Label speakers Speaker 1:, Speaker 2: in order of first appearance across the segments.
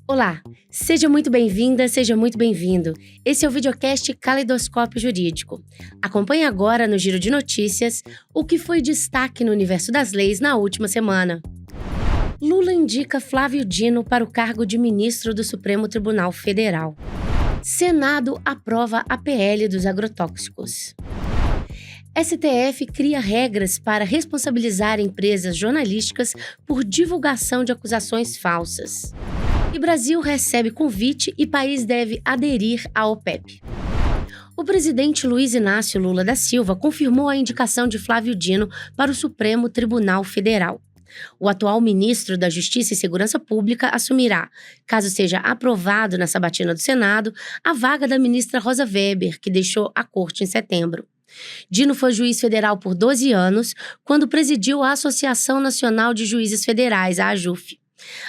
Speaker 1: Olá, seja muito bem-vinda, seja muito bem-vindo. Esse é o videocast Caleidoscópio Jurídico. Acompanhe agora no Giro de Notícias o que foi destaque no universo das leis na última semana. Lula indica Flávio Dino para o cargo de ministro do Supremo Tribunal Federal. Senado aprova a PL dos agrotóxicos. STF cria regras para responsabilizar empresas jornalísticas por divulgação de acusações falsas. E Brasil recebe convite e país deve aderir à OPEP. O presidente Luiz Inácio Lula da Silva confirmou a indicação de Flávio Dino para o Supremo Tribunal Federal. O atual ministro da Justiça e Segurança Pública assumirá, caso seja aprovado na sabatina do Senado, a vaga da ministra Rosa Weber, que deixou a corte em setembro. Dino foi juiz federal por 12 anos, quando presidiu a Associação Nacional de Juízes Federais, a AJUF.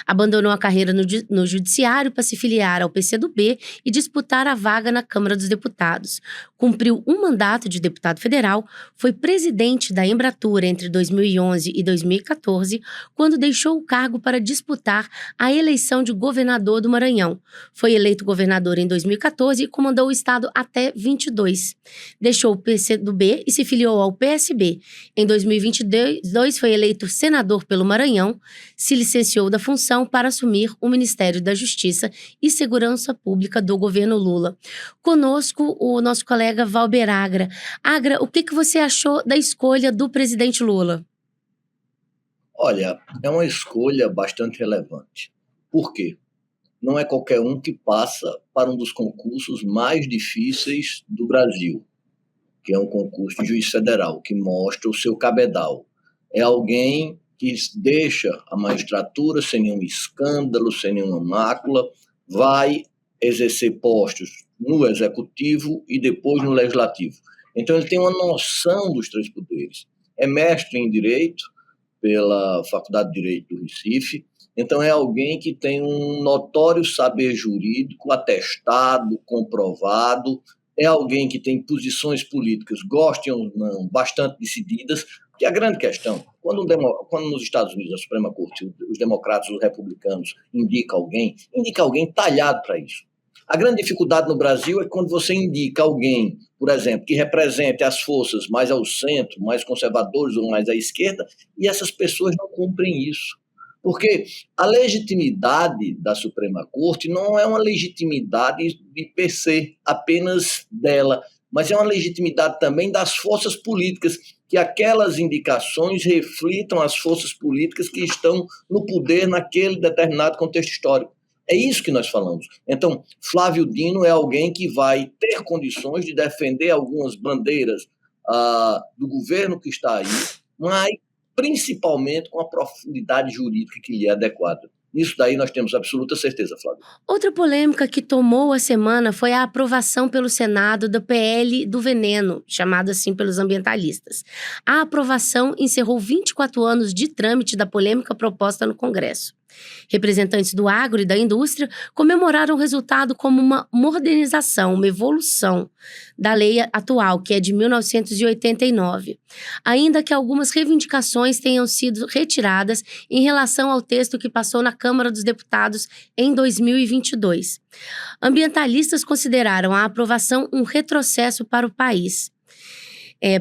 Speaker 1: Abandonou a carreira no judiciário para se filiar ao PCdoB e disputar a vaga na Câmara dos Deputados. Cumpriu um mandato de deputado federal, foi presidente da Embratur entre 2011 e 2014, quando deixou o cargo para disputar a eleição de governador do Maranhão. Foi eleito governador em 2014 e comandou o estado até 22. Deixou o PCdoB e se filiou ao PSB. Em 2022 foi eleito senador pelo Maranhão, se licenciou da função para assumir o Ministério da Justiça e Segurança Pública do governo Lula. Conosco, o nosso colega Valber Agra. Agra, o que você achou da escolha do presidente Lula?
Speaker 2: Olha, é uma escolha bastante relevante. Por quê? Não é qualquer um que passa para um dos concursos mais difíceis do Brasil, que é um concurso de juiz federal, que mostra o seu cabedal. É alguém que deixa a magistratura sem nenhum escândalo, sem nenhuma mácula, vai exercer postos no executivo e depois no legislativo. Então ele tem uma noção dos três poderes. É mestre em Direito pela Faculdade de Direito do Recife, então é alguém que tem um notório saber jurídico, atestado, comprovado, é alguém que tem posições políticas, gostem ou não, bastante decididas, porque a grande questão, quando nos Estados Unidos, a Suprema Corte, os democratas, os republicanos, indica alguém talhado para isso. A grande dificuldade no Brasil é quando você indica alguém, por exemplo, que represente as forças mais ao centro, mais conservadores ou mais à esquerda, e essas pessoas não cumprem isso. Porque a legitimidade da Suprema Corte não é uma legitimidade de per se, apenas dela, mas é uma legitimidade também das forças políticas, que aquelas indicações reflitam as forças políticas que estão no poder naquele determinado contexto histórico. É isso que nós falamos. Então, Flávio Dino é alguém que vai ter condições de defender algumas bandeiras do governo que está aí, mas principalmente com a profundidade jurídica que lhe é adequada. Nisso daí nós temos absoluta certeza, Flávio.
Speaker 1: Outra polêmica que tomou a semana foi a aprovação pelo Senado da PL do veneno, chamado assim pelos ambientalistas. A aprovação encerrou 24 anos de trâmite da polêmica proposta no Congresso. Representantes do agro e da indústria comemoraram o resultado como uma modernização, uma evolução da lei atual, que é de 1989. Ainda que algumas reivindicações tenham sido retiradas em relação ao texto que passou na Câmara dos Deputados em 2022. Ambientalistas consideraram a aprovação um retrocesso para o país.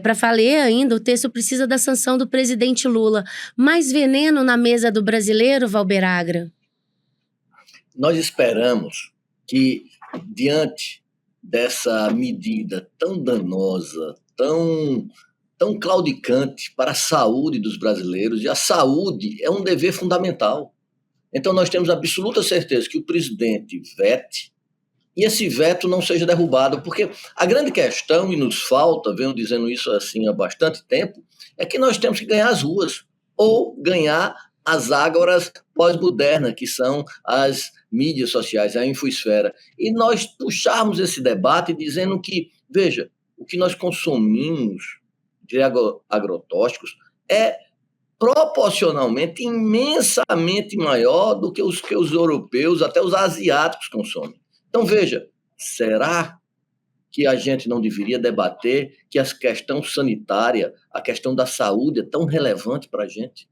Speaker 1: Para valer ainda, o texto precisa da sanção do presidente Lula. Mais veneno na mesa do brasileiro, Valber Agra?
Speaker 2: Nós esperamos que, diante dessa medida tão danosa, tão claudicante para a saúde dos brasileiros, e a saúde é um dever fundamental. Então nós temos absoluta certeza que o presidente vete, e esse veto não seja derrubado, porque a grande questão, e nos falta, venho dizendo isso assim há bastante tempo, é que nós temos que ganhar as ruas, ou ganhar as ágoras pós-modernas, que são as mídias sociais, a infoesfera. E nós puxarmos esse debate dizendo que, veja, o que nós consumimos de agrotóxicos é proporcionalmente imensamente maior do que os europeus, até os asiáticos consomem. Então, veja, será que a gente não deveria debater, que a questão sanitária, a questão da saúde é tão relevante para a gente?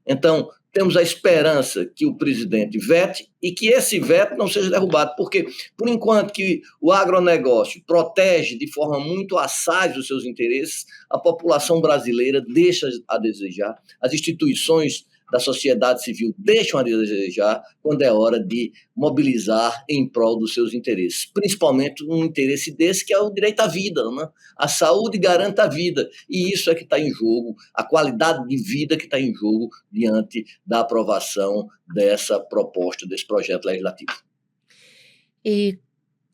Speaker 2: Então, temos a esperança que o presidente vete e que esse veto não seja derrubado, porque, por enquanto que o agronegócio protege de forma muito assaz os seus interesses, a população brasileira deixa a desejar, as instituições da sociedade civil deixam a desejar quando é hora de mobilizar em prol dos seus interesses, principalmente um interesse desse que é o direito à vida, né? A saúde garante a vida, e isso é que está em jogo, a qualidade de vida que está em jogo diante da aprovação dessa proposta, desse projeto legislativo.
Speaker 1: E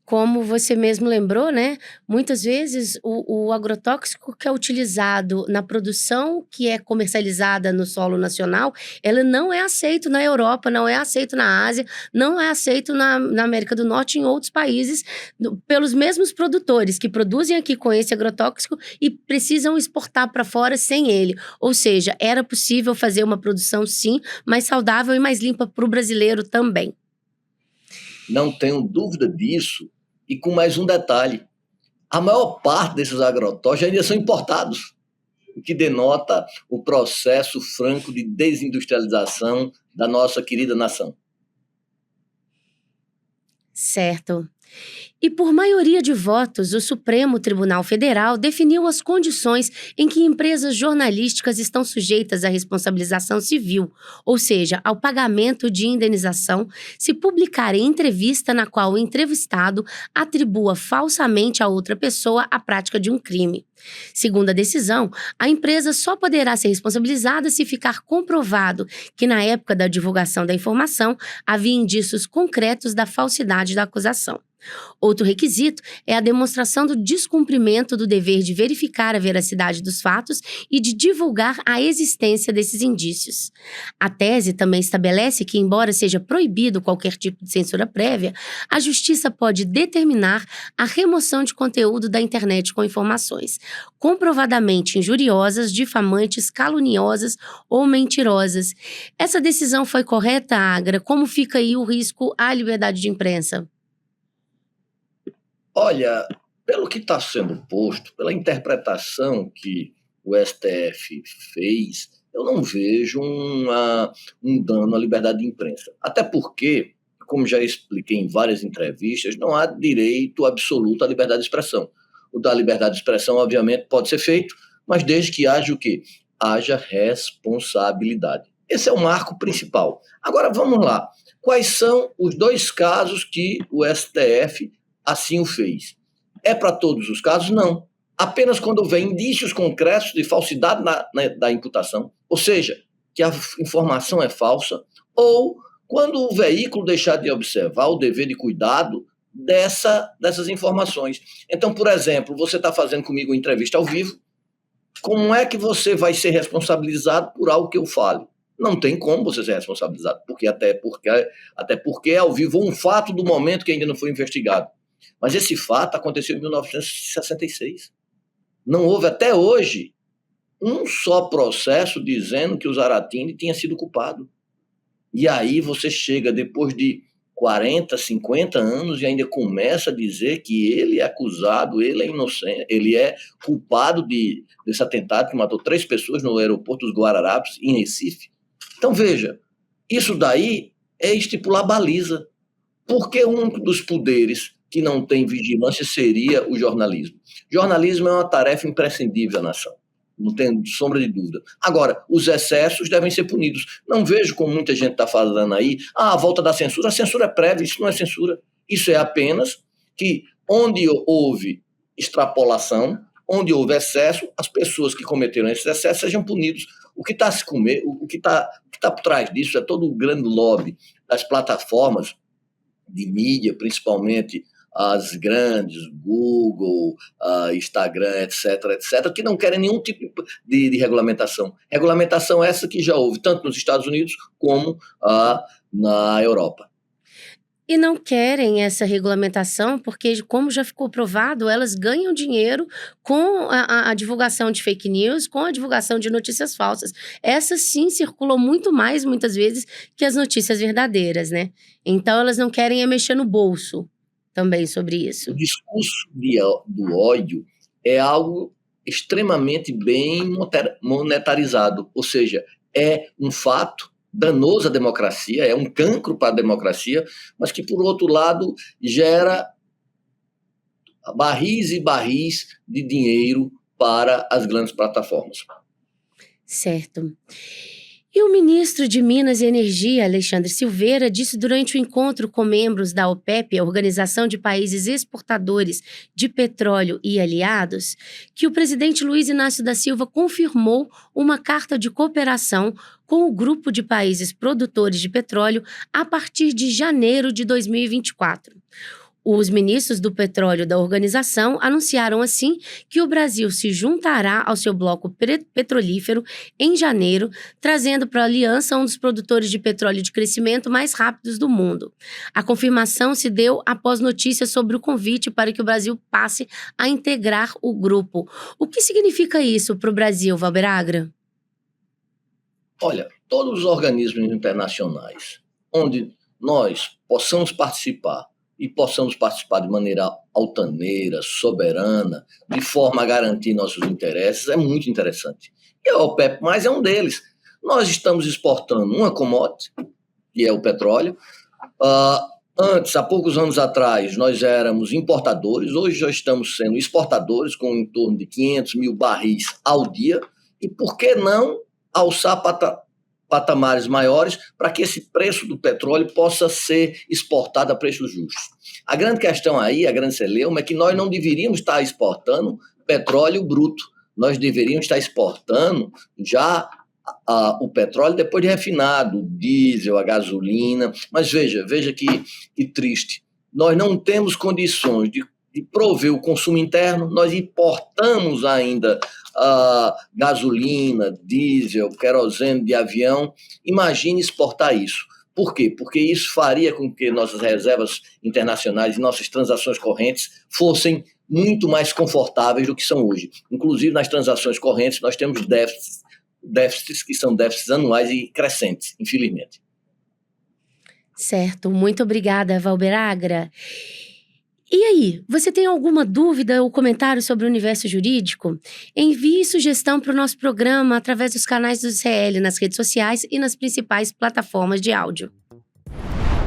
Speaker 1: como você mesmo lembrou, né, muitas vezes o agrotóxico que é utilizado na produção que é comercializada no solo nacional, ele não é aceito na Europa, não é aceito na Ásia, não é aceito na América do Norte e em outros países, pelos mesmos produtores que produzem aqui com esse agrotóxico e precisam exportar para fora sem ele. Ou seja, era possível fazer uma produção sim, mais saudável e mais limpa para o brasileiro também.
Speaker 2: Não tenho dúvida disso. E com mais um detalhe, a maior parte desses agrotóxicos ainda são importados, o que denota o processo franco de desindustrialização da nossa querida nação.
Speaker 1: Certo. E por maioria de votos, o Supremo Tribunal Federal definiu as condições em que empresas jornalísticas estão sujeitas à responsabilização civil, ou seja, ao pagamento de indenização, se publicarem entrevista na qual o entrevistado atribua falsamente a outra pessoa a prática de um crime. Segundo a decisão, a empresa só poderá ser responsabilizada se ficar comprovado que, na época da divulgação da informação, havia indícios concretos da falsidade da acusação. Outro requisito é a demonstração do descumprimento do dever de verificar a veracidade dos fatos e de divulgar a existência desses indícios. A tese também estabelece que, embora seja proibido qualquer tipo de censura prévia, a Justiça pode determinar a remoção de conteúdo da internet com informações comprovadamente injuriosas, difamantes, caluniosas ou mentirosas. Essa decisão foi correta, Agra? Como fica aí o risco à liberdade de imprensa?
Speaker 2: Olha, pelo que está sendo posto, pela interpretação que o STF fez, eu não vejo um dano à liberdade de imprensa. Até porque, como já expliquei em várias entrevistas, não há direito absoluto à liberdade de expressão. O da liberdade de expressão, obviamente, pode ser feito, mas desde que haja o quê? Haja responsabilidade. Esse é o marco principal. Agora, vamos lá. Quais são os dois casos que o STF assim o fez? É para todos os casos? Não. Apenas quando houver indícios concretos de falsidade da imputação, ou seja, que a informação é falsa, ou quando o veículo deixar de observar o dever de cuidado dessas informações. Então, por exemplo, você está fazendo comigo uma entrevista ao vivo, como é que você vai ser responsabilizado por algo que eu fale? Não tem como você ser responsabilizado, até porque é ao vivo um fato do momento que ainda não foi investigado. Mas esse fato aconteceu em 1966. Não houve até hoje um só processo dizendo que o Zaratini tinha sido culpado. E aí você chega depois de 40, 50 anos e ainda começa a dizer que ele é acusado, ele é inocente, ele é culpado desse atentado que matou 3 pessoas no aeroporto dos Guararapes, em Recife. Então veja, isso daí é estipular baliza. Porque um dos poderes que não tem vigilância seria o jornalismo. Jornalismo é uma tarefa imprescindível à nação, não tem sombra de dúvida. Agora, os excessos devem ser punidos. Não vejo como muita gente está falando aí, a volta da censura. A censura é prévia, isso não é censura. Isso é apenas que onde houve extrapolação, onde houve excesso, as pessoas que cometeram esses excessos sejam punidos. O que está o que tá por trás disso é todo o grande lobby das plataformas de mídia, principalmente as grandes, Google, Instagram, etc., que não querem nenhum tipo de regulamentação. Regulamentação essa que já houve tanto nos Estados Unidos como na Europa.
Speaker 1: E não querem essa regulamentação porque, como já ficou provado, elas ganham dinheiro com a divulgação de fake news, com a divulgação de notícias falsas. Essa sim circulou muito mais, muitas vezes, que as notícias verdadeiras, né? Então elas não querem é mexer no bolso. também sobre
Speaker 2: O
Speaker 1: isso.
Speaker 2: discurso do ódio é algo extremamente bem monetarizado, ou seja, é um fato danoso à democracia, é um cancro para a democracia, mas que, por outro lado, gera barris e barris de dinheiro para as grandes plataformas.
Speaker 1: Certo. E o ministro de Minas e Energia, Alexandre Silveira, disse durante o encontro com membros da OPEP, a Organização de Países Exportadores de Petróleo e Aliados, que o presidente Luiz Inácio da Silva confirmou uma carta de cooperação com o grupo de países produtores de petróleo a partir de janeiro de 2024. Os ministros do petróleo da organização anunciaram assim que o Brasil se juntará ao seu bloco petrolífero em janeiro, trazendo para a aliança um dos produtores de petróleo de crescimento mais rápidos do mundo. A confirmação se deu após notícias sobre o convite para que o Brasil passe a integrar o grupo. O que significa isso para o Brasil, Valber Agra?
Speaker 2: Olha, todos os organismos internacionais onde nós possamos participar e possamos participar de maneira altaneira, soberana, de forma a garantir nossos interesses, é muito interessante. E a OPEP+, é um deles. Nós estamos exportando uma commodity, que é o petróleo. Antes, há poucos anos atrás, nós éramos importadores, hoje já estamos sendo exportadores, com em torno de 500 mil barris ao dia, e por que não alçar patamares maiores para que esse preço do petróleo possa ser exportado a preços justos. A grande questão aí, a grande celeuma, é que nós não deveríamos estar exportando petróleo bruto, nós deveríamos estar exportando já o petróleo depois de refinado, o diesel, a gasolina, mas veja que triste, nós não temos condições de prover o consumo interno, nós importamos ainda gasolina, diesel, querosene de avião. Imagine exportar isso. Por quê? Porque isso faria com que nossas reservas internacionais e nossas transações correntes fossem muito mais confortáveis do que são hoje. Inclusive, nas transações correntes, nós temos déficits que são déficits anuais e crescentes, infelizmente.
Speaker 1: Certo, muito obrigada, Valber Agra. E aí, você tem alguma dúvida ou comentário sobre o universo jurídico? Envie sugestão para o nosso programa através dos canais do CL nas redes sociais e nas principais plataformas de áudio.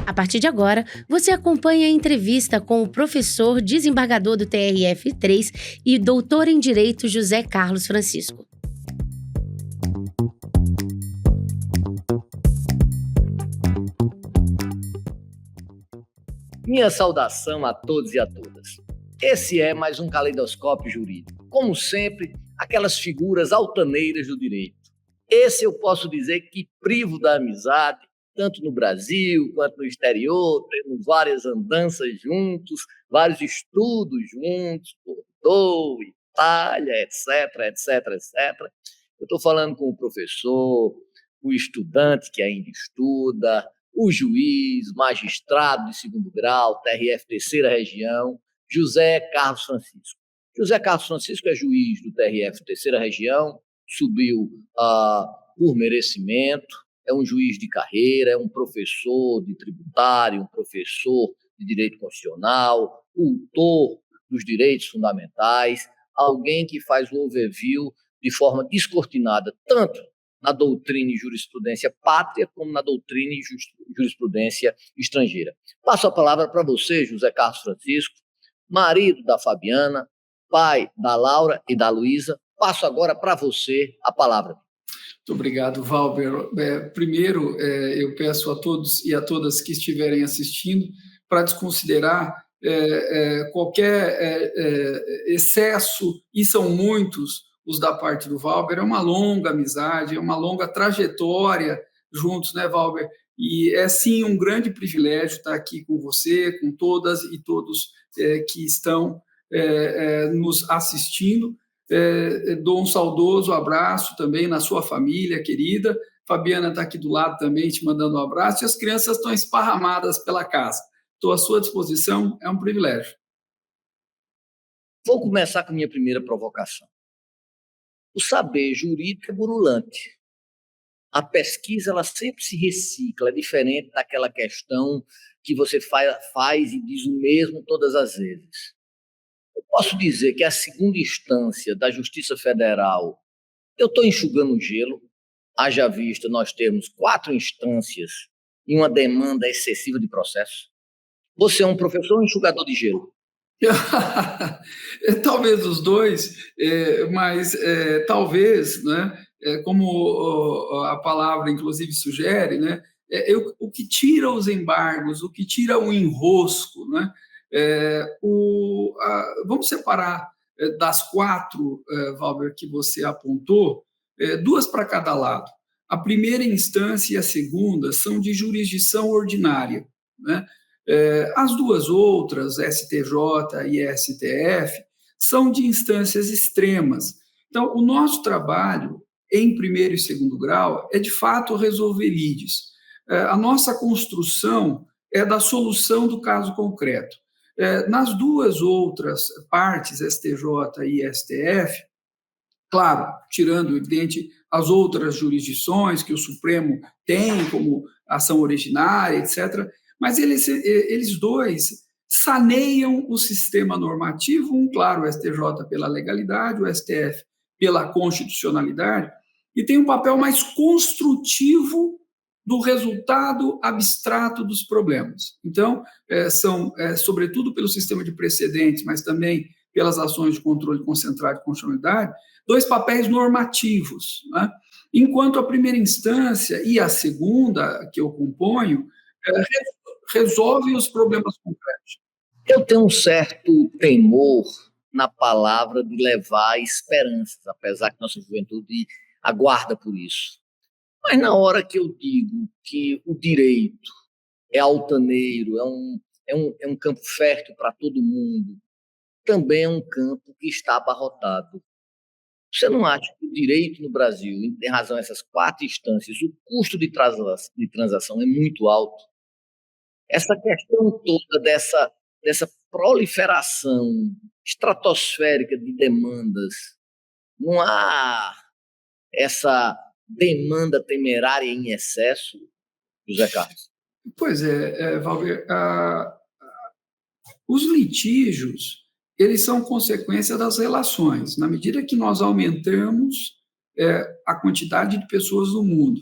Speaker 1: A partir de agora, você acompanha a entrevista com o professor desembargador do TRF3 e doutor em Direito José Carlos Francisco.
Speaker 2: Minha saudação a todos e a todas. Esse é mais um Caleidoscópio Jurídico. Como sempre, aquelas figuras altaneiras do direito. Esse eu posso dizer que privo da amizade, tanto no Brasil quanto no exterior, temos várias andanças juntos, vários estudos juntos, Bordeaux, Itália, etc, etc, etc. Eu estou falando com o professor, o estudante que ainda estuda, o juiz, magistrado de segundo grau, TRF terceira região, José Carlos Francisco. José Carlos Francisco é juiz do TRF terceira região, subiu por merecimento, é um juiz de carreira, é um professor de tributário, um professor de direito constitucional, tutor dos direitos fundamentais, alguém que faz o overview de forma descortinada, tanto na doutrina e jurisprudência pátria, como na doutrina e jurisprudência estrangeira. Passo a palavra para você, José Carlos Francisco, marido da Fabiana, pai da Laura e da Luísa. Passo agora para você a palavra.
Speaker 3: Muito obrigado, Valber. Primeiro, eu peço a todos e a todas que estiverem assistindo para desconsiderar qualquer excesso, e são muitos os da parte do Valber. É uma longa amizade, é uma longa trajetória juntos, né, Valber? E é, sim, um grande privilégio estar aqui com você, com todas e todos que estão nos assistindo. Dou um saudoso abraço também na sua família querida. Fabiana está aqui do lado também te mandando um abraço, e as crianças estão esparramadas pela casa. Estou à sua disposição, é um privilégio.
Speaker 2: Vou começar com minha primeira provocação. O saber jurídico é burulante. a pesquisa ela sempre se recicla, é diferente daquela questão que você faz e diz o mesmo todas as vezes. Eu posso dizer que a segunda instância da Justiça Federal, eu estou enxugando gelo, haja vista nós temos 4 instâncias e uma demanda excessiva de processo. Você é um professor ou um enxugador de gelo?
Speaker 3: Talvez os dois, mas talvez, né, como a palavra inclusive sugere, né, o que tira os embargos, o que tira o enrosco, né, vamos separar das 4, Valber, que você apontou, 2 para cada lado. A primeira instância e a segunda são de jurisdição ordinária, né? As 2 outras, STJ e STF, são de instâncias extremas. Então, o nosso trabalho, em primeiro e segundo grau, é de fato resolver lides. A nossa construção é da solução do caso concreto. Nas 2 outras partes, STJ e STF, claro, tirando, evidente, as outras jurisdições que o Supremo tem, como ação originária, etc., mas eles 2 saneiam o sistema normativo, claro, o STJ pela legalidade, o STF pela constitucionalidade, e tem um papel mais construtivo do resultado abstrato dos problemas. Então, são, sobretudo pelo sistema de precedentes, mas também pelas ações de controle concentrado de constitucionalidade, 2 papéis normativos, né? Enquanto a primeira instância e a segunda, que eu componho, resolvem os problemas concretos.
Speaker 2: Eu tenho um certo temor na palavra de levar esperanças, apesar que nossa juventude aguarda por isso. Mas na hora que eu digo que o direito é altaneiro, é um campo fértil para todo mundo, também é um campo que está abarrotado. Você não acha que o direito no Brasil, em razão dessas 4 instâncias, o custo de transação é muito alto? Essa questão toda dessa proliferação estratosférica de demandas, não há essa demanda temerária em excesso, José Carlos?
Speaker 3: Pois Valber, os litígios, eles são consequência das relações. Na medida que nós aumentamos a quantidade de pessoas no mundo,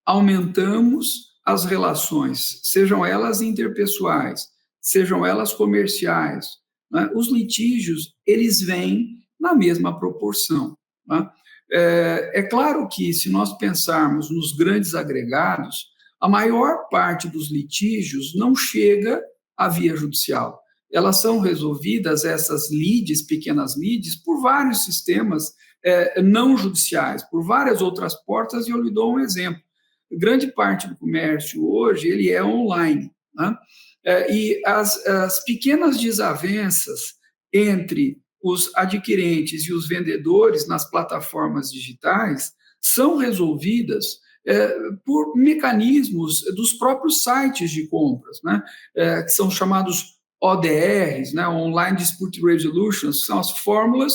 Speaker 3: aumentamos as relações, sejam elas interpessoais, sejam elas comerciais, né? Os litígios, eles vêm na mesma proporção, né? É claro que, se nós pensarmos nos grandes agregados, a maior parte dos litígios não chega à via judicial. Elas são resolvidas, essas lides, pequenas lides, por vários sistemas não judiciais, por várias outras portas, e eu lhe dou um exemplo. Grande parte do comércio hoje ele é online, né? E as pequenas desavenças entre os adquirentes e os vendedores nas plataformas digitais são resolvidas por mecanismos dos próprios sites de compras, né? Que são chamados ODRs, né? Online Dispute Resolutions, são as fórmulas,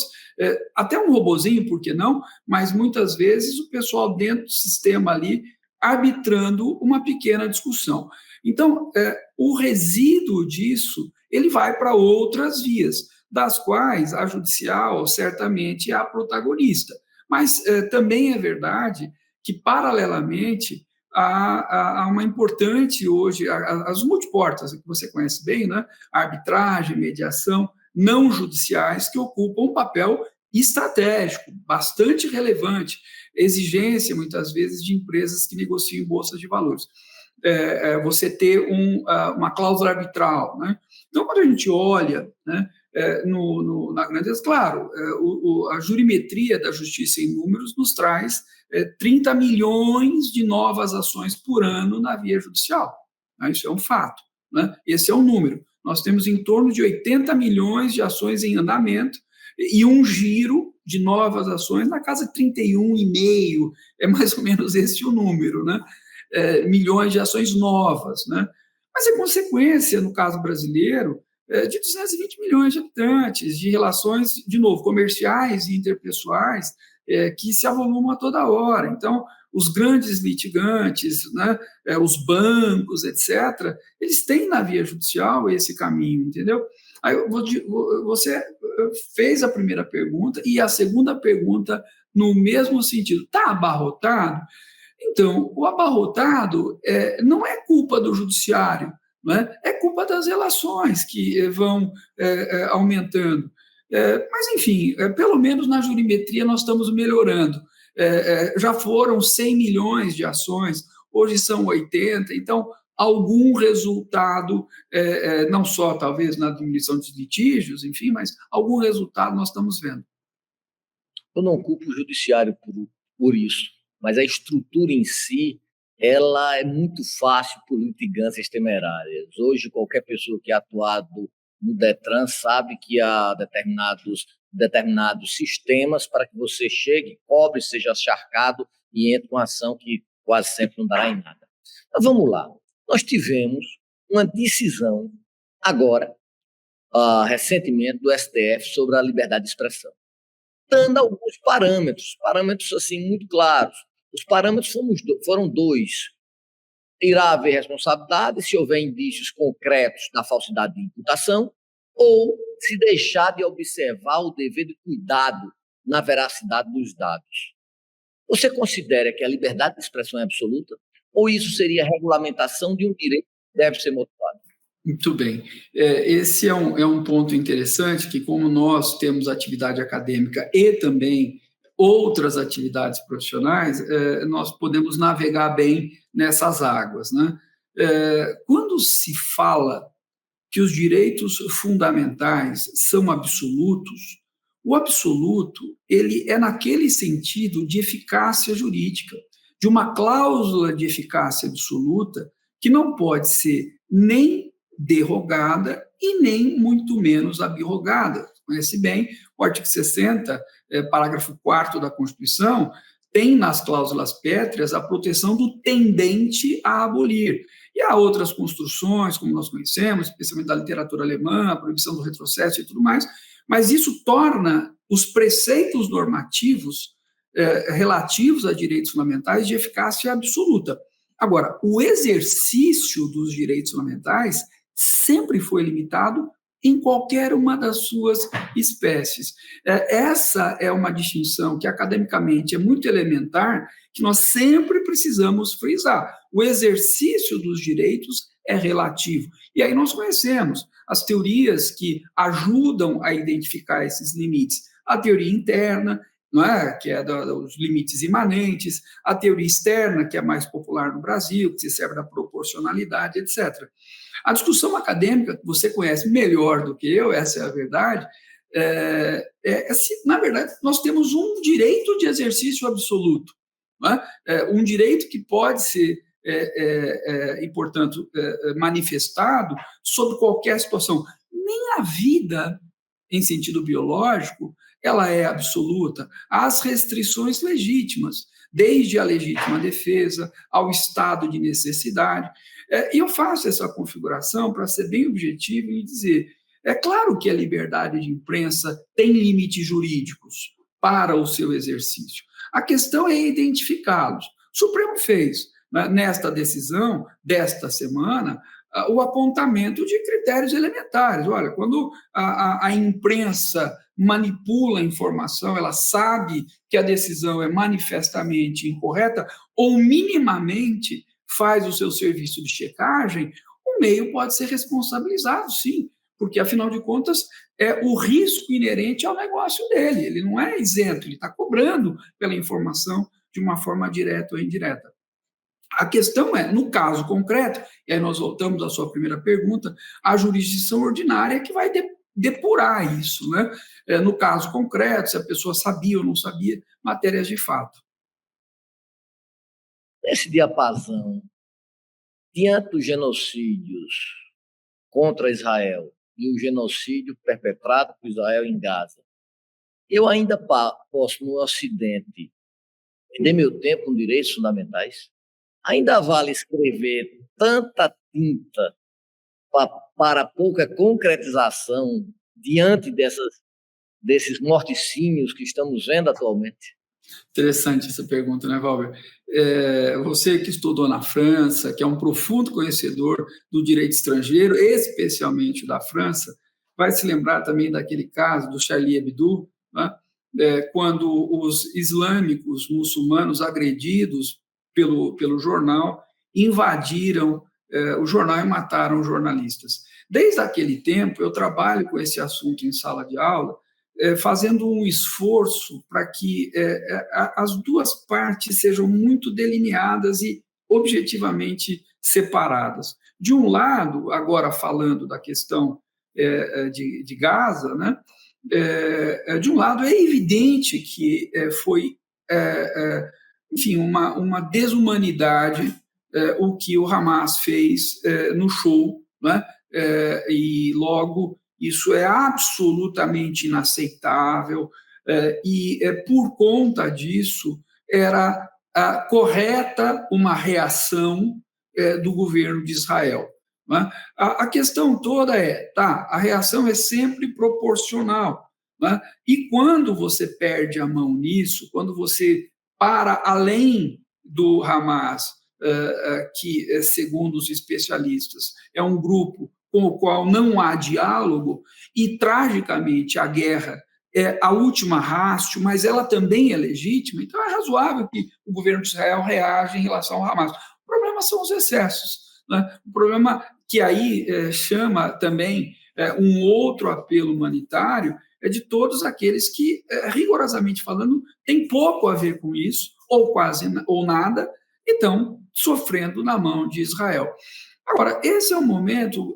Speaker 3: até um robozinho, por que não? Mas muitas vezes o pessoal dentro do sistema ali arbitrando uma pequena discussão. Então, o resíduo disso, ele vai para outras vias, das quais a judicial certamente é a protagonista. Mas também é verdade que, paralelamente, há uma importante hoje, as multiportas, que você conhece bem, né? Arbitragem, mediação, não judiciais, que ocupam um papel estratégico, bastante relevante, exigência, muitas vezes, de empresas que negociam em bolsas de valores. Você ter uma cláusula arbitral, né? Então, quando a gente olha, né, na grandeza, claro, a jurimetria da justiça em números nos traz 30 milhões de novas ações por ano na via judicial. Né? Isso é um fato, né? Esse é o número. Nós temos em torno de 80 milhões de ações em andamento e um giro de novas ações na casa de 31,5, é mais ou menos esse o número, né? Milhões de ações novas, né? Mas é consequência, no caso brasileiro, de 220 milhões de habitantes, de relações, de novo, comerciais e interpessoais, que se avolumam a toda hora. Então, os grandes litigantes, né, os bancos, etc., eles têm na via judicial esse caminho, entendeu? Aí você fez a primeira pergunta e a segunda pergunta no mesmo sentido. Está abarrotado? Então, o abarrotado não é culpa do judiciário, né? É culpa das relações que vão aumentando. Mas, enfim, pelo menos na jurimetria nós estamos melhorando. Já foram 100 milhões de ações, hoje são 80, então algum resultado, não só talvez na diminuição dos litígios, enfim, mas algum resultado nós estamos vendo.
Speaker 2: Eu não culpo o judiciário por isso, mas a estrutura em si, ela é muito fácil por litigâncias temerárias. Hoje, qualquer pessoa que é atuado no Detran sabe que há determinados sistemas para que você chegue, cobre, seja acharcado e entre uma ação que quase sempre não dará em nada. Mas vamos lá. Nós tivemos uma decisão agora, recentemente, do STF sobre a liberdade de expressão, dando alguns parâmetros assim muito claros. Os parâmetros foram dois. Irá haver responsabilidade se houver indícios concretos da falsidade de imputação ou se deixar de observar o dever de cuidado na veracidade dos dados. Você considera que a liberdade de expressão é absoluta ou isso seria a regulamentação de um direito que deve ser motivado?
Speaker 3: Muito bem. Esse é um ponto interessante, que como nós temos atividade acadêmica e também outras atividades profissionais, nós podemos navegar bem nessas águas, né? Quando se fala que os direitos fundamentais são absolutos, o absoluto ele é naquele sentido de eficácia jurídica, de uma cláusula de eficácia absoluta que não pode ser nem derrogada e nem muito menos abrogada. Conhece bem, o artigo 60, parágrafo 4º da Constituição, tem nas cláusulas pétreas a proteção do tendente a abolir. E há outras construções, como nós conhecemos, especialmente da literatura alemã, a proibição do retrocesso e tudo mais, mas isso torna os preceitos normativos relativos a direitos fundamentais de eficácia absoluta. Agora, o exercício dos direitos fundamentais sempre foi limitado em qualquer uma das suas espécies. Essa é uma distinção que, academicamente, é muito elementar, que nós sempre precisamos frisar. O exercício dos direitos é relativo. E aí nós conhecemos as teorias que ajudam a identificar esses limites. A teoria interna, não é? Que é dos limites imanentes, a teoria externa, que é mais popular no Brasil, que se serve da proporcionalidade, etc. A discussão acadêmica, que você conhece melhor do que eu, essa é a verdade, na verdade, nós temos um direito de exercício absoluto, não é? Um direito que pode ser, e, portanto, manifestado sob qualquer situação. Nem a vida, em sentido biológico, ela é absoluta. Há as restrições legítimas, desde a legítima defesa ao estado de necessidade. E eu faço essa configuração para ser bem objetivo e dizer, é claro que a liberdade de imprensa tem limites jurídicos para o seu exercício. A questão é identificá-los. O Supremo fez, né, nesta decisão desta semana, o apontamento de critérios elementares. Olha, quando a imprensa manipula a informação, ela sabe que a decisão é manifestamente incorreta ou minimamente faz o seu serviço de checagem, o meio pode ser responsabilizado, sim, porque, afinal de contas, é o risco inerente ao negócio dele. Ele não é isento, ele está cobrando pela informação de uma forma direta ou indireta. A questão é, no caso concreto, e aí nós voltamos à sua primeira pergunta, a jurisdição ordinária que vai depurar isso, né? No caso concreto, se a pessoa sabia ou não sabia, matérias de fato.
Speaker 2: Nesse diapasão, diante dos genocídios contra Israel e o genocídio perpetrado por Israel em Gaza, eu ainda posso, no Ocidente, perder meu tempo com direitos fundamentais? Ainda vale escrever tanta tinta para pouca concretização diante desses morticínios que estamos vendo atualmente?
Speaker 3: Interessante essa pergunta, né, Valber? Você que estudou na França, que é um profundo conhecedor do direito estrangeiro, especialmente da França, vai se lembrar também daquele caso do Charlie Hebdo, né? Quando os islâmicos muçulmanos agredidos pelo jornal invadiram o jornal e mataram jornalistas. Desde aquele tempo, eu trabalho com esse assunto em sala de aula, fazendo um esforço para que as duas partes sejam muito delineadas e objetivamente separadas. De um lado, agora falando da questão de Gaza, né, de um lado é evidente que foi, enfim, uma desumanidade o que o Hamas fez no show, né, e logo isso é absolutamente inaceitável e, por conta disso, era correta uma reação do governo de Israel. Né? A questão toda a reação é sempre proporcional. Né? E quando você perde a mão nisso, quando você para além do Hamas, que, segundo os especialistas, é um grupo com o qual não há diálogo, e, tragicamente, a guerra é a última rástio, mas ela também é legítima, então é razoável que o governo de Israel reaja em relação ao Hamas. O problema são os excessos. Né? O problema que aí chama também um outro apelo humanitário é de todos aqueles que, rigorosamente falando, têm pouco a ver com isso, ou quase ou nada, e estão sofrendo na mão de Israel. Agora, esse é um momento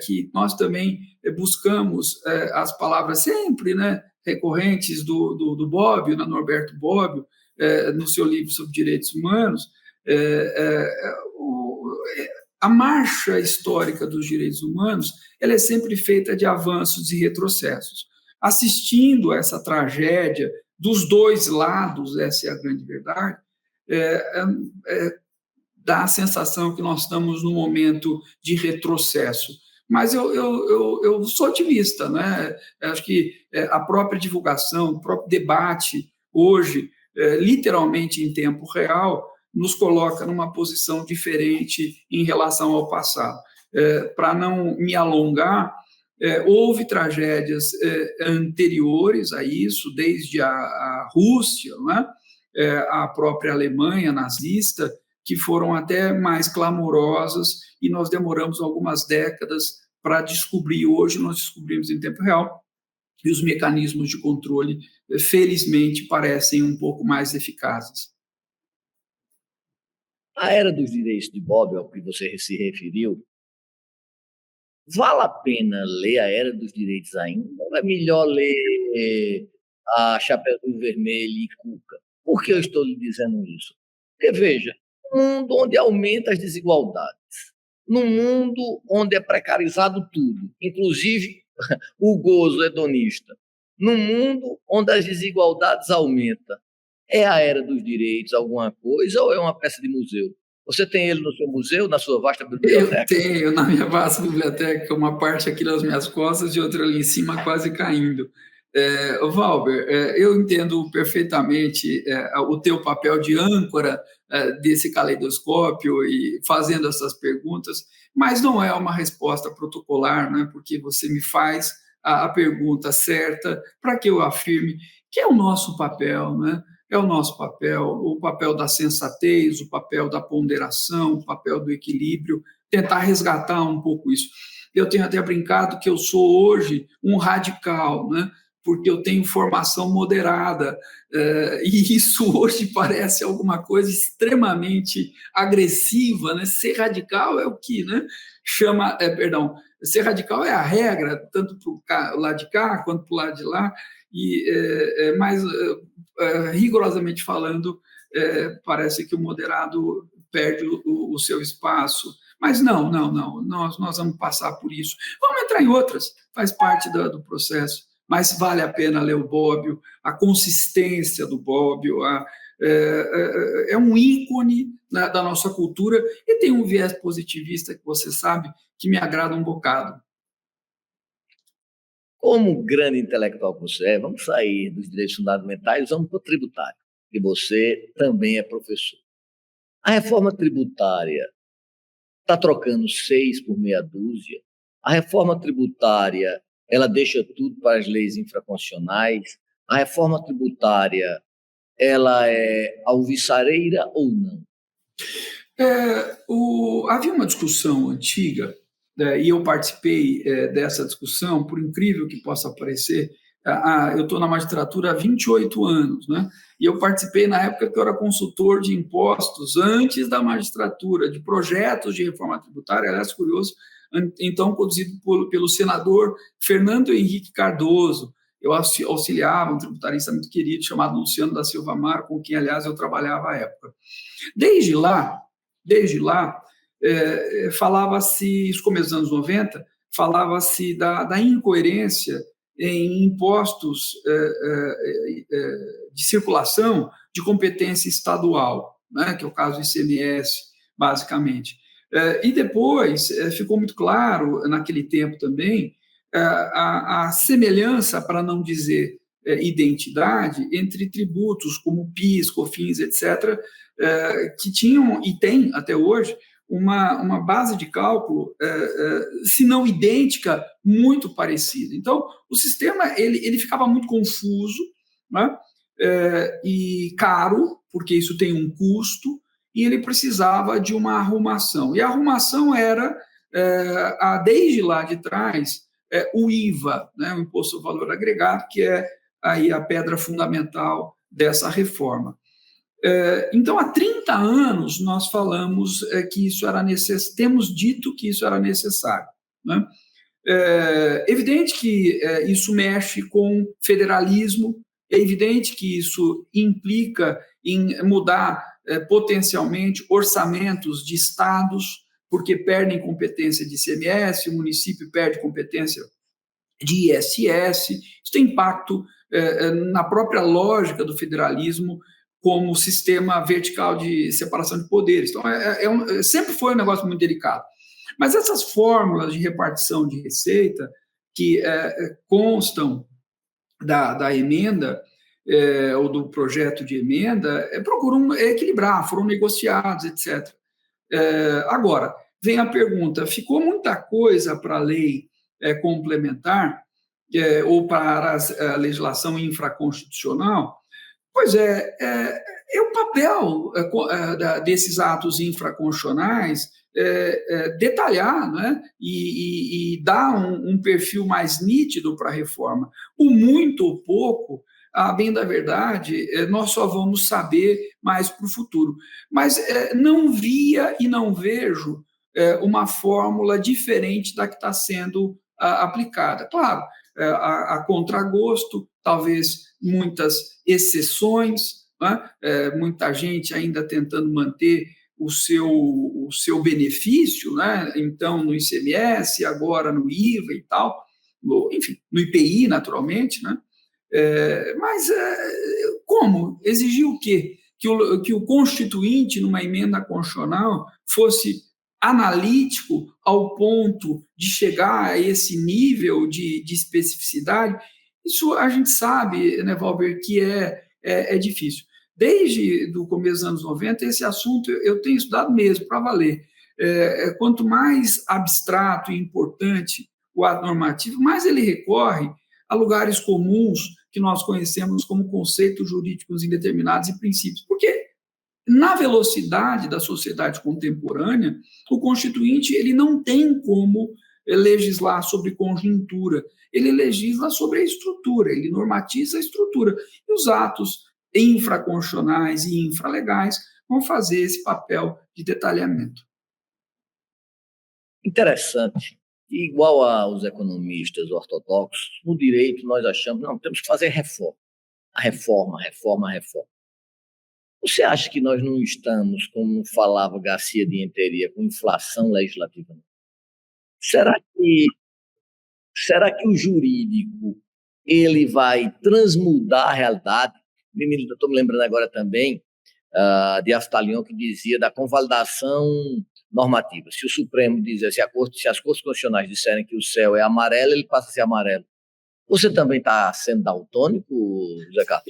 Speaker 3: que nós também buscamos as palavras sempre, né, recorrentes do Bobbio, da Norberto Bobbio, no seu livro sobre direitos humanos. A marcha histórica dos direitos humanos ela é sempre feita de avanços e retrocessos. Assistindo a essa tragédia dos dois lados, essa é a grande verdade, dá a sensação que nós estamos num momento de retrocesso. Mas eu sou otimista, né? Eu acho que a própria divulgação, o próprio debate hoje, literalmente em tempo real, nos coloca numa posição diferente em relação ao passado. Para não me alongar, houve tragédias anteriores a isso, desde a Rússia, né? A própria Alemanha nazista, que foram até mais clamorosas e nós demoramos algumas décadas para descobrir. Hoje nós descobrimos em tempo real e os mecanismos de controle, felizmente, parecem um pouco mais eficazes.
Speaker 2: A era dos direitos de Bob, ao que você se referiu, vale a pena ler a Era dos Direitos ainda? Ou é melhor ler a Chapeuzinho Vermelho e Cuca? Por que eu estou lhe dizendo isso? Porque, veja, num mundo onde aumenta as desigualdades, num mundo onde é precarizado tudo, inclusive o gozo hedonista, num mundo onde as desigualdades aumentam, é a Era dos Direitos alguma coisa ou é uma peça de museu? Você tem ele no seu museu, na sua vasta biblioteca?
Speaker 3: Eu tenho na minha vasta biblioteca uma parte aqui nas minhas costas e outra ali em cima quase caindo. Valber, eu entendo perfeitamente o teu papel de âncora desse caleidoscópio e fazendo essas perguntas, mas não é uma resposta protocolar, né, porque você me faz a pergunta certa para que eu afirme que é o nosso papel, né? É o papel da sensatez, o papel da ponderação, o papel do equilíbrio, tentar resgatar um pouco isso. Eu tenho até brincado que eu sou hoje um radical, né? Porque eu tenho formação moderada, e isso hoje parece alguma coisa extremamente agressiva, né? Ser radical é o que, né? Ser radical é a regra, tanto para o lado de cá quanto para o lado de lá, mas rigorosamente falando, parece que o moderado perde o seu espaço. Mas não, nós vamos passar por isso. Vamos entrar em outras, faz parte do processo, mas vale a pena ler o Bobbio, a consistência do Bobbio, é um ícone da nossa cultura e tem um viés positivista que você sabe que me agrada um bocado.
Speaker 2: Como grande intelectual que você é, vamos sair dos direitos fundamentais e vamos para o tributário. que você também é professor. A reforma tributária está trocando 6 por meia dúzia. A reforma tributária, ela deixa tudo para as leis infraconstitucionais. A reforma tributária, ela é alvissareira ou não?
Speaker 3: Havia uma discussão antiga, e eu participei dessa discussão, por incrível que possa parecer. Eu estou na magistratura há 28 anos, né? E eu participei na época que eu era consultor de impostos, antes da magistratura, de projetos de reforma tributária, aliás, curioso, então conduzido pelo senador Fernando Henrique Cardoso. Eu auxiliava um tributarista muito querido chamado Luciano da Silva Amaro, com quem, aliás, eu trabalhava à época. Desde lá, falava-se, nos começos dos anos 90, falava-se da incoerência em impostos de circulação de competência estadual, né, que é o caso do ICMS, basicamente. E depois ficou muito claro, naquele tempo também, a semelhança, para não dizer identidade, entre tributos como PIS, COFINS, etc., que tinham, e tem até hoje, uma base de cálculo, se não idêntica, muito parecida. Então, o sistema ele ficava muito confuso, né? E caro, porque isso tem um custo, e ele precisava de uma arrumação. E a arrumação era, desde lá de trás, o IVA, né? O Imposto ao Valor Agregado, que é aí a pedra fundamental dessa reforma. Então, há 30 anos, nós falamos que isso era necessário, temos dito que isso era necessário, né? Evidente que isso mexe com federalismo, é evidente que isso implica em mudar potencialmente orçamentos de estados, porque perdem competência de ICMS, o município perde competência de ISS, isso tem impacto na própria lógica do federalismo como sistema vertical de separação de poderes. Então, sempre foi um negócio muito delicado. Mas essas fórmulas de repartição de receita que constam da emenda ou do projeto de emenda procuram equilibrar, foram negociados, etc. Agora, vem a pergunta, ficou muita coisa para a lei complementar ou para a legislação infraconstitucional? Pois é o papel desses atos infraconstitucionais detalhar, né, e dar um perfil mais nítido para a reforma. O muito ou pouco, a bem da verdade, nós só vamos saber mais para o futuro. Mas não via e não vejo uma fórmula diferente da que está sendo aplicada. Claro, a contragosto, talvez muitas exceções, né? Muita gente ainda tentando manter o seu benefício, né? Então, no ICMS, agora no IVA e tal, enfim, no IPI, naturalmente, né? Mas como? Exigir o quê? Que o constituinte, numa emenda constitucional, fosse analítico ao ponto de chegar a esse nível de especificidade? Isso a gente sabe, né, Valber, que é difícil. Desde o começo dos anos 90, esse assunto eu tenho estudado mesmo, para valer. Quanto mais abstrato e importante o ato normativo, mais ele recorre a lugares comuns que nós conhecemos como conceitos jurídicos indeterminados e princípios. Porque, na velocidade da sociedade contemporânea, o Constituinte ele não tem como legislar sobre conjuntura, ele legisla sobre a estrutura, ele normatiza a estrutura. E os atos infraconstitucionais e infralegais vão fazer esse papel de detalhamento.
Speaker 2: Interessante. Igual aos economistas ortodoxos, no direito nós achamos, não, temos que fazer reforma. A reforma. Você acha que nós não estamos, como falava Garcia de Renteria, com inflação legislativa? Será que o jurídico ele vai transmudar a realidade? Estou me lembrando agora também de Aftalion, que dizia da convalidação normativa. Se o Supremo dizer, se as cortes constitucionais disserem que o céu é amarelo, ele passa a ser amarelo. Você também está sendo daltônico, Zé Carlos?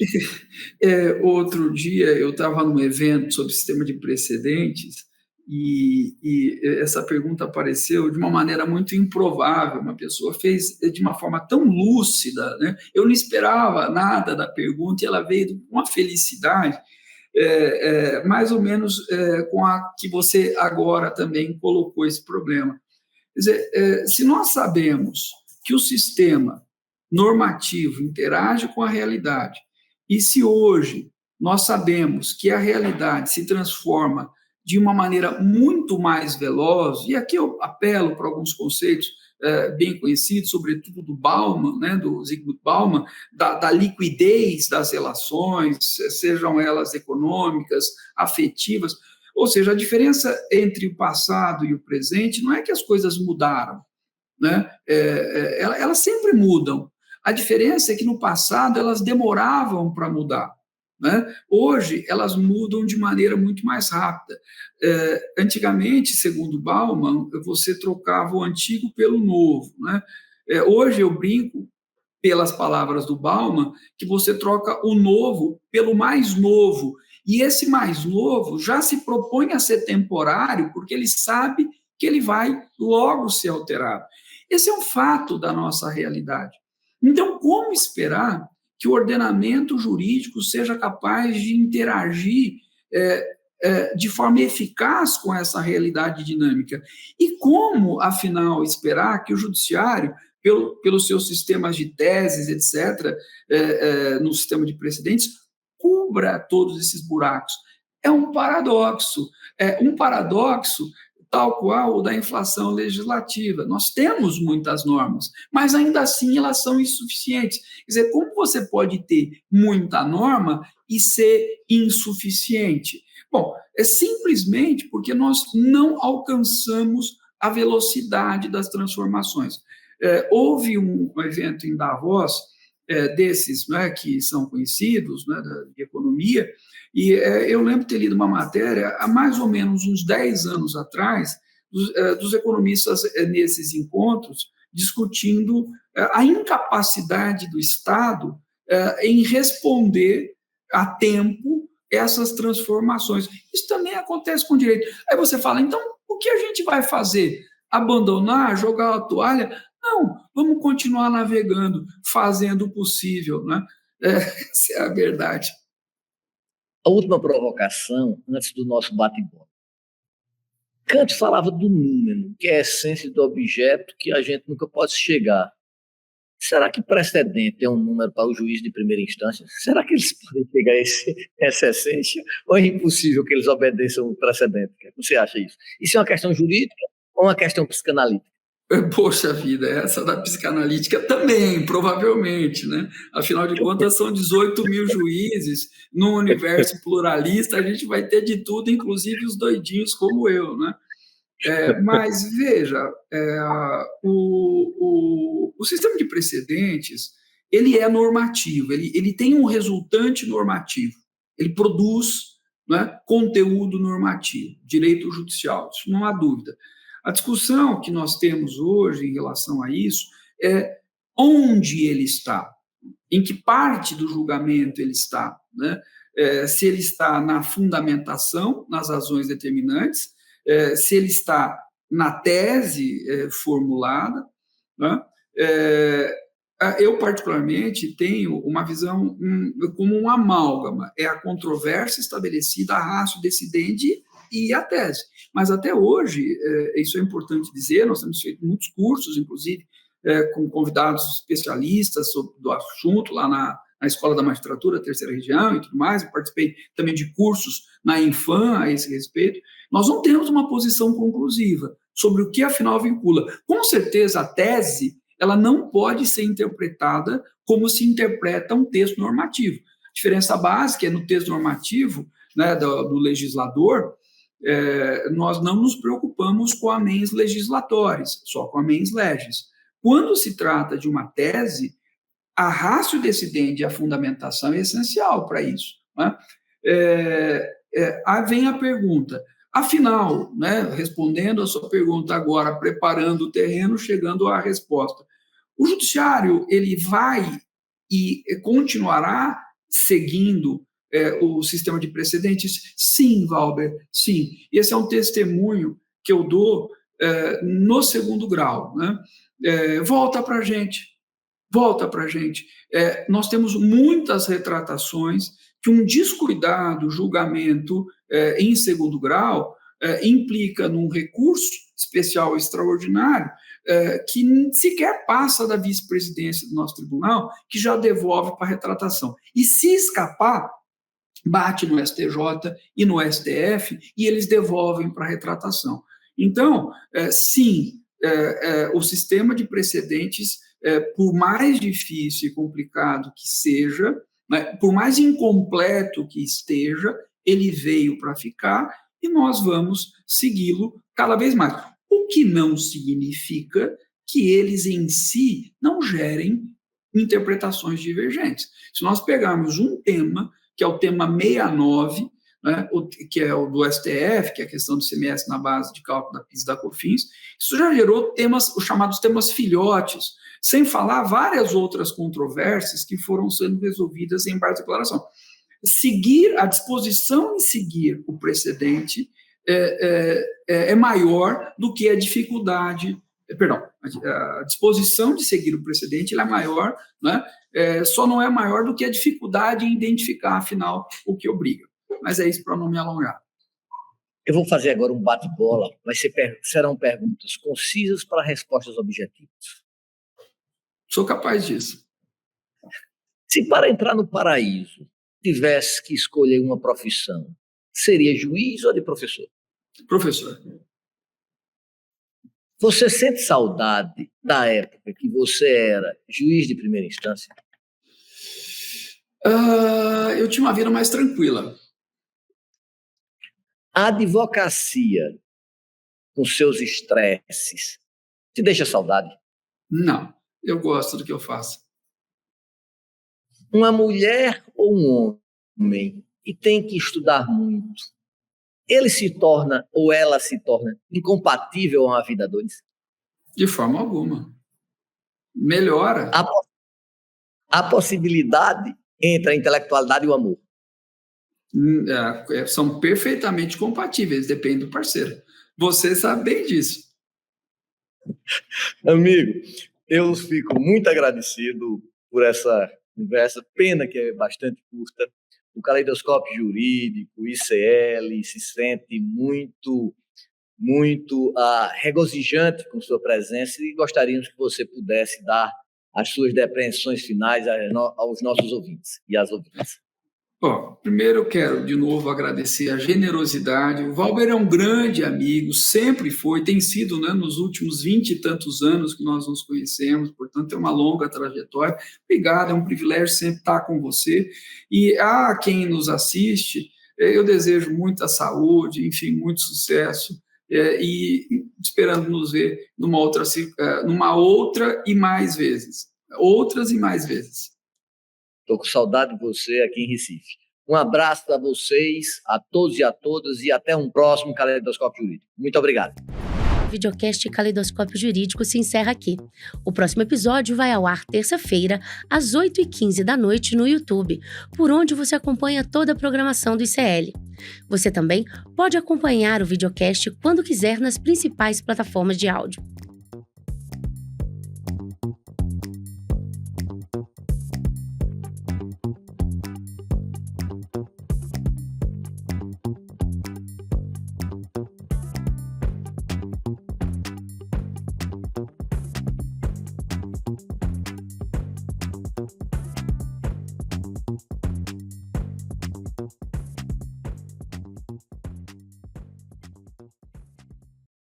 Speaker 3: Outro dia eu estava num evento sobre sistema de precedentes e essa pergunta apareceu de uma maneira muito improvável. Uma pessoa fez de uma forma tão lúcida, né? Eu não esperava nada da pergunta e ela veio com uma felicidade, mais ou menos com a que você agora também colocou esse problema. Quer dizer, se nós sabemos que o sistema normativo interage com a realidade, e se hoje nós sabemos que a realidade se transforma de uma maneira muito mais veloz, e aqui eu apelo para alguns conceitos bem conhecidos, sobretudo do Bauman, né, do Zygmunt Bauman, da liquidez das relações, sejam elas econômicas, afetivas. Ou seja, a diferença entre o passado e o presente não é que as coisas mudaram, né? Elas sempre mudam. A diferença é que no passado elas demoravam para mudar, né? Hoje elas mudam de maneira muito mais rápida. Antigamente, segundo Bauman, você trocava o antigo pelo novo, né? Hoje eu brinco, pelas palavras do Bauman, que você troca o novo pelo mais novo. E esse mais novo já se propõe a ser temporário, porque ele sabe que ele vai logo ser alterado. Esse é um fato da nossa realidade. Então, como esperar que o ordenamento jurídico seja capaz de interagir de forma eficaz com essa realidade dinâmica? E como, afinal, esperar que o judiciário, pelos seus sistemas de teses, etc., no sistema de precedentes, cubra todos esses buracos? É um paradoxo tal qual o da inflação legislativa. Nós temos muitas normas, mas ainda assim elas são insuficientes. Quer dizer, como você pode ter muita norma e ser insuficiente? Bom, é simplesmente porque nós não alcançamos a velocidade das transformações. Houve um evento em Davos, desses, né, que são conhecidos, né, de economia, e eu lembro de ter lido uma matéria há mais ou menos uns 10 anos atrás, dos economistas nesses encontros, discutindo a incapacidade do Estado em responder a tempo essas transformações. Isso também acontece com o direito. Aí você fala, então, o que a gente vai fazer? Abandonar, jogar a toalha? Não, vamos continuar navegando, fazendo o possível, né? Essa é a verdade.
Speaker 2: A última provocação, antes do nosso bate-bola. Kant falava do número, que é a essência do objeto que a gente nunca pode chegar. Será que precedente é um número para o juiz de primeira instância? Será que eles podem pegar essa essência? Ou é impossível que eles obedeçam o precedente? O que você acha isso? Isso é uma questão jurídica ou uma questão psicanalítica?
Speaker 3: Poxa vida, essa da psicanalítica também, provavelmente, né? Afinal de contas, são 18 mil juízes, num universo pluralista, a gente vai ter de tudo, inclusive os doidinhos como eu, né? Mas, veja, o sistema de precedentes, ele é normativo, ele tem um resultante normativo, ele produz, né, conteúdo normativo, direito judicial, isso não há dúvida. A discussão que nós temos hoje em relação a isso é onde ele está, em que parte do julgamento ele está, né? Se ele está na fundamentação, nas razões determinantes, se ele está na tese formulada, né? Eu, particularmente, tenho uma visão como um amálgama, é a controvérsia estabelecida, a ratio decidendi e a tese. Mas até hoje, isso é importante dizer, nós temos feito muitos cursos, inclusive, com convidados especialistas do assunto, lá na Escola da Magistratura, terceira região e tudo mais, eu participei também de cursos na Infam a esse respeito. Nós não temos uma posição conclusiva sobre o que, afinal, vincula. Com certeza, a tese ela não pode ser interpretada como se interpreta um texto normativo. A diferença básica é no texto normativo, né, do legislador, nós não nos preocupamos com a mens legislatoris, só com a mens legis. Quando se trata de uma tese, a ratio decidendi e a fundamentação é essencial para isso, né? Aí vem a pergunta, afinal, né, respondendo a sua pergunta agora, preparando o terreno, chegando à resposta, O judiciário ele vai e continuará seguindo o sistema de precedentes? Sim, Valber, sim. Esse é um testemunho que eu dou no segundo grau. Né? Volta para a gente. Nós temos muitas retratações que um descuidado julgamento em segundo grau implica num recurso especial extraordinário que sequer passa da vice-presidência do nosso tribunal, que já devolve para retratação. E se escapar, bate no STJ e no STF e eles devolvem para retratação. Então, sim, o sistema de precedentes, por mais difícil e complicado que seja, né, por mais incompleto que esteja, ele veio para ficar e nós vamos segui-lo cada vez mais. O que não significa que eles em si não gerem interpretações divergentes. Se nós pegarmos um tema, que é o tema 69, né, que é o do STF, que é a questão do ICMS na base de cálculo da PIS e da COFINS, isso já gerou temas, os chamados temas filhotes, sem falar várias outras controvérsias que foram sendo resolvidas em base de declaração. A disposição em seguir o precedente é maior do que a dificuldade, a disposição de seguir o precedente é maior, né? Só não é maior do que a dificuldade em identificar, afinal, o que obriga. Mas é isso para não me alongar.
Speaker 2: Eu vou fazer agora um bate-bola, mas serão perguntas concisas para respostas objetivas.
Speaker 3: Sou capaz disso.
Speaker 2: Se para entrar no paraíso tivesse que escolher uma profissão, seria juiz ou de professor?
Speaker 3: Professor.
Speaker 2: Você sente saudade da época que você era juiz de primeira instância?
Speaker 3: Eu tinha uma vida mais tranquila.
Speaker 2: A advocacia, com seus estresses, te deixa saudade?
Speaker 3: Não, eu gosto do que eu faço.
Speaker 2: Uma mulher ou um homem que tem que estudar muito, ele se torna ou ela se torna incompatível a uma vida a dois?
Speaker 3: De forma alguma. Melhora.
Speaker 2: A possibilidade entre a intelectualidade e o amor?
Speaker 3: São perfeitamente compatíveis, depende do parceiro. Você sabe bem disso.
Speaker 2: Amigo, eu fico muito agradecido por essa conversa, pena que é bastante curta. O Caleidoscópio Jurídico, o ICL, se sente muito regozijante com sua presença e gostaríamos que você pudesse dar as suas depreensões finais aos nossos ouvintes e às ouvintes.
Speaker 3: Primeiro eu quero de novo agradecer a generosidade. O Valber é um grande amigo, sempre foi, tem sido, né, nos últimos 20 e tantos anos que nós nos conhecemos, portanto é uma longa trajetória. Obrigado, é um privilégio sempre estar com você. E a quem nos assiste, eu desejo muita saúde, enfim, muito sucesso, e esperando nos ver numa outra e mais vezes. Outras e mais vezes.
Speaker 2: Estou com saudade de você aqui em Recife. Um abraço a vocês, a todos e a todas, e até um próximo Caleidoscópio Jurídico. Muito obrigado.
Speaker 1: O videocast Caleidoscópio Jurídico se encerra aqui. O próximo episódio vai ao ar terça-feira, às 8h15 da noite no YouTube, por onde você acompanha toda a programação do ICL. Você também pode acompanhar o videocast quando quiser nas principais plataformas de áudio.